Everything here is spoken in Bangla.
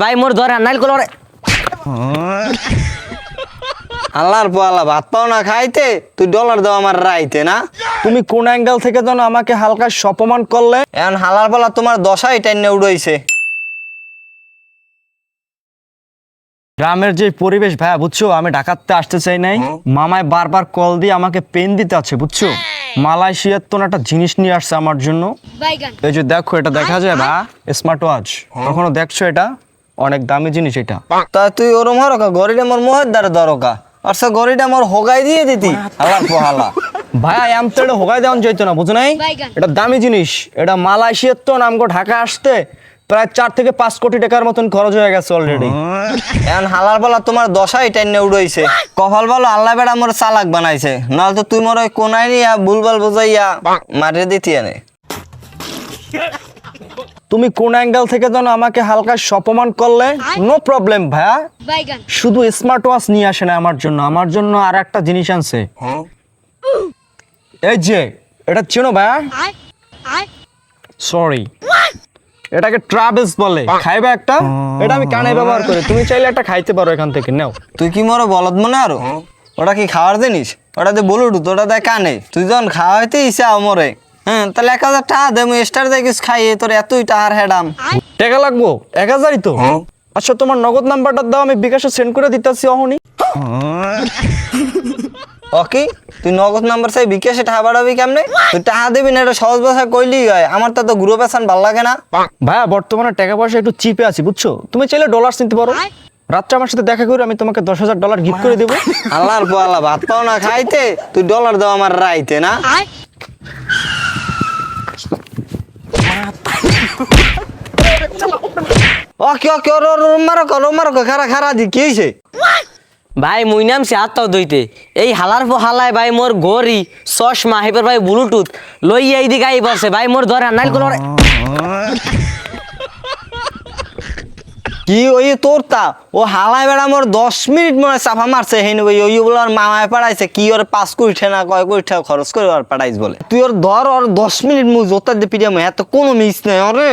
ভাই মোর ধরে নাইল করে আল্লাহর পোয়ালা ভাত পাও না খাইতে, তুই ডলার দাও আমার রাইতে না। তুমি কোন অ্যাঙ্গেল থেকে যেন আমাকে হালকা অপমান করলে। এখন হালার পালা তোমার দশাই টাইনে উড়াইছে। গ্রামের যে পরিবেশ ভাইয়া বুঝছো, আমি ঢাকাতে আসতে চাই নাই। মামায় বারবার কল দিয়ে আমাকে পেন দিতে আছে বুঝছো। মালয়েশিয়ার তো একটা জিনিস নিয়ে আসছে আমার জন্য। এই যে দেখো, এটা দেখা যায় বা স্মার্ট ওয়াচ, কখনো দেখছো? এটা অনেক দামি জিনিস এটা। তা তুই ওরম হরকা গড়িটা মোর মোহের দ্বারা দরকা, আর সে গড়িটা মোর হোগাই দিয়ে দিতি। আল্লাহর পোহালা ভাইয়া এম তো এটা হোগাই দেওয়া যাইতো না, বুঝো নাই? এটা দামি জিনিস, এটা মালয়েশিয়ার তো নামগো ঢাকা আসতে প্রায় 4 থেকে 5 কোটি টাকার মতন খরচ হয়ে গেছে অলরেডি। এখন হালার পালা তোমার দশাই টাইনে উড়াইছে। কপাল বলো আল্লাহ বেড়া মোর চালাক বানাইছে, নাহলে তো তুই মোর ওই কোনায় নিয়া বুলবাল বোঝাইয়া মারিয়ে দিতি এনে। তুমি কোন অ্যাঙ্গেল থেকে যেন আমাকে হালকা অপমান করলে। নো প্রবলেম ভাইয়া, শুধু স্মার্ট ওয়াচ নিয়ে আসে না আমার জন্য, আমার জন্য আর একটা জিনিস আনছে। এই যে এটা চেনো ভাইয়া? সরি, এটাকে ট্রাভেলস বলে। খাইবে একটা? এটা আমি কানে ব্যবহার করি, তুমি চাইলে একটা খাইতে পারো এখান থেকে, নাও। তুই কি মোর বলদ মনে আরো? ওটা কি খাওয়ার জিনিস? ওটা যে ব্লুটুথ, ওটা দেয় কানে। তুই যখন খাওয়াইতে ইচ্ছা মরে, হ্যাঁ তাহলে 1000 টাকা দে, মুই স্টার দিয়ে কিছু খাইয়ে তোর এতই টাকার হেডাম। টাকা লাগবো 1000ই তো। আচ্ছা তোমার নগদ নাম্বারটা দাও, আমি বিকাশে সেন্ড করে দিতেছি অহনি। ওকে, তুই নগদ নাম্বার চাই বিকাশে টাকা বাড়াবি কেমনে? তুই টাকা দিবি না, এটা সহজ ভাষা কইলি হয়। আমার তো গ্রুপ আসান ভাল লাগে না। ভাইয়া বর্তমানে টাকা পয়সা একটু চিপে আছি বুঝছো, তুমি চাইলে ডলার নিতে পারো। রাত্রে আমার সাথে দেখা করে আমি তোমাকে $10,000 গিফট করে দেবো। আল্লাহর পোয়ালা ভাত পাও না খাইতে, তুই ডলার দাও আমার রাইতে না। ওকে ওকে, মারো খারা খারা দি কি হইছে? ভাই মুই নামছি হাতটাও ধুইতে, এই হালার হালায় ভাই মোর ঘড়ি চশমা হেবার ভাই ব্লুটুথ লইয়া এইদিকে আই পড়ছে। ভাই মোর ধরে নাইল করে কি ওই তোর তা ও হালাই বেড়া মোর 10 মিনিট মনে চাপা মারছে। হেন ওই বলার মামায় পাঠাইছে কি ওর 5 কোটি টাকা না কয় কোটি টাকা খরচ করে আর পাঠাইছ বলে। তুই ওর ধর, ওর 10 মিনিট মুই জোতা দিয়ে পিড়িয়া এত কোনো মিস নাই ওরে।